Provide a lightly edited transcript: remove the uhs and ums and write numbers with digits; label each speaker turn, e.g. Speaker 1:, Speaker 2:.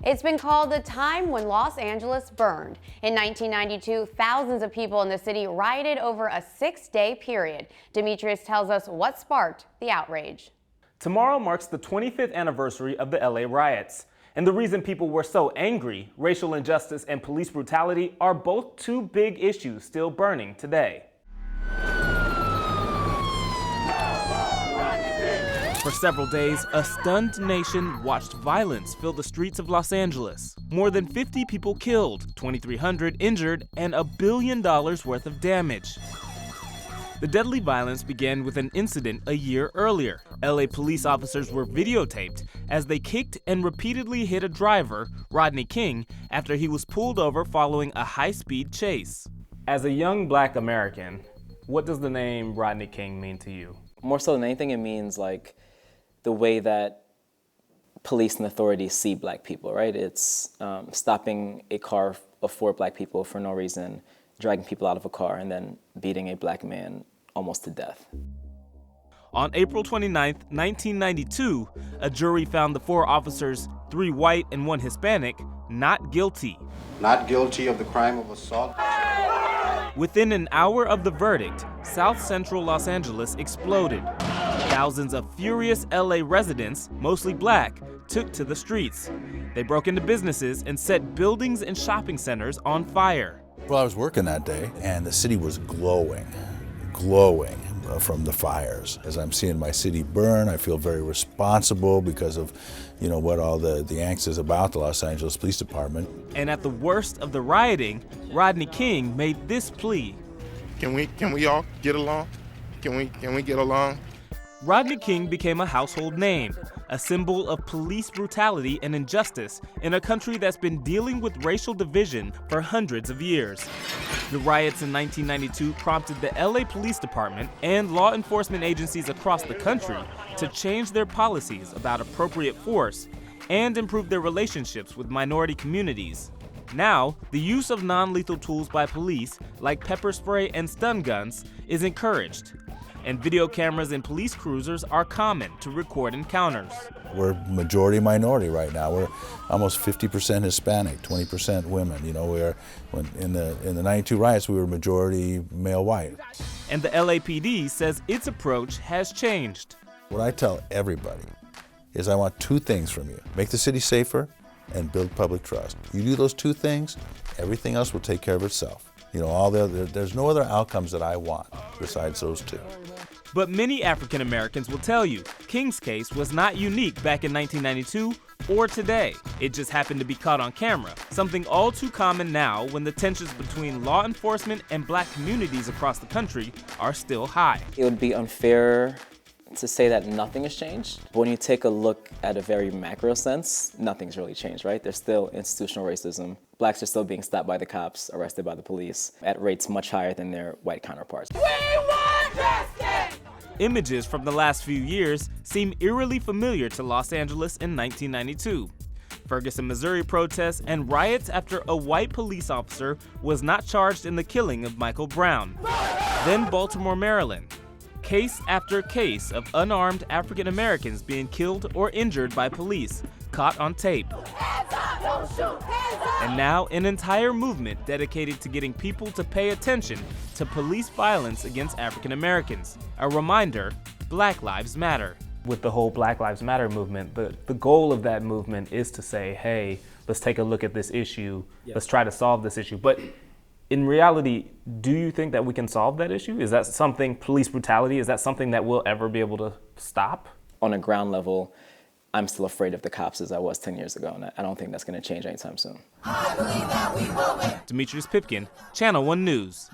Speaker 1: It's been called the time when Los Angeles burned. In 1992, thousands of people in the city rioted over a 6-day period. Demetrius tells us what sparked the outrage.
Speaker 2: Tomorrow marks the 25th anniversary of the LA riots. And the reason people were so angry, racial injustice and police brutality, are both two big issues still burning today. For several days, a stunned nation watched violence fill the streets of Los Angeles. More than 50 people killed, 2,300 injured, and $1 billion worth of damage. The deadly violence began with an incident a year earlier. LA police officers were videotaped as they kicked and repeatedly hit a driver, Rodney King, after he was pulled over following a high-speed chase. As a young Black American, what does the name Rodney King mean to you?
Speaker 3: More so than anything, it means like the way that police and authorities see Black people, right? It's stopping a car of 4 Black people for no reason, dragging people out of a car, and then beating a Black man almost to death.
Speaker 2: On April 29, 1992, a jury found the 4 officers, 3 white and 1 Hispanic, not guilty.
Speaker 4: Not guilty of the crime of assault.
Speaker 2: Within an hour of the verdict, South Central Los Angeles exploded. Thousands of furious LA residents, mostly Black, took to the streets. They broke into businesses and set buildings and shopping centers on fire.
Speaker 5: Well, I was working that day, and the city was glowing from the fires. As I'm seeing my city burn, I feel very responsible because of, what all the angst is about the Los Angeles Police Department.
Speaker 2: And at the worst of the rioting, Rodney King made this plea.
Speaker 6: Can we all get along? Can we get along?
Speaker 2: Rodney King became a household name, a symbol of police brutality and injustice in a country that's been dealing with racial division for hundreds of years. The riots in 1992 prompted the LA Police Department and law enforcement agencies across the country to change their policies about appropriate force and improve their relationships with minority communities. Now, the use of non-lethal tools by police, like pepper spray and stun guns, is encouraged. And video cameras in police cruisers are common to record encounters.
Speaker 5: We're majority minority right now. We're almost 50% Hispanic, 20% women. In the 92 riots, we were majority male white.
Speaker 2: And the LAPD says its approach has changed.
Speaker 5: What I tell everybody is I want 2 things from you. Make the city safer and build public trust. You do those 2 things, everything else will take care of itself. There's no other outcomes that I want besides those 2.
Speaker 2: But many African Americans will tell you King's case was not unique back in 1992 or today. It just happened to be caught on camera, something all too common now when the tensions between law enforcement and Black communities across the country are still high.
Speaker 3: It would be unfair to say that nothing has changed. But when you take a look at a very macro sense, nothing's really changed, right? There's still institutional racism. Blacks are still being stopped by the cops, arrested by the police, at rates much higher than their white counterparts.
Speaker 1: We want justice!
Speaker 2: Images from the last few years seem eerily familiar to Los Angeles in 1992. Ferguson, Missouri protests and riots after a white police officer was not charged in the killing of Michael Brown. Then Baltimore, Maryland. Case after case of unarmed African Americans being killed or injured by police, caught on tape.
Speaker 1: Hands up, don't shoot, hands up!
Speaker 2: And now an entire movement dedicated to getting people to pay attention to police violence against African Americans. A reminder, Black Lives Matter. With the whole Black Lives Matter movement, the goal of that movement is to say, hey, let's take a look at this issue, let's try to solve this issue. But in reality, do you think that we can solve that issue? Is that something, police brutality, is that something that we'll ever be able to stop?
Speaker 3: On a ground level, I'm still afraid of the cops as I was 10 years ago, and I don't think that's going to change anytime soon.
Speaker 1: I believe that we will win.
Speaker 2: Demetrius Pipkin, Channel One News.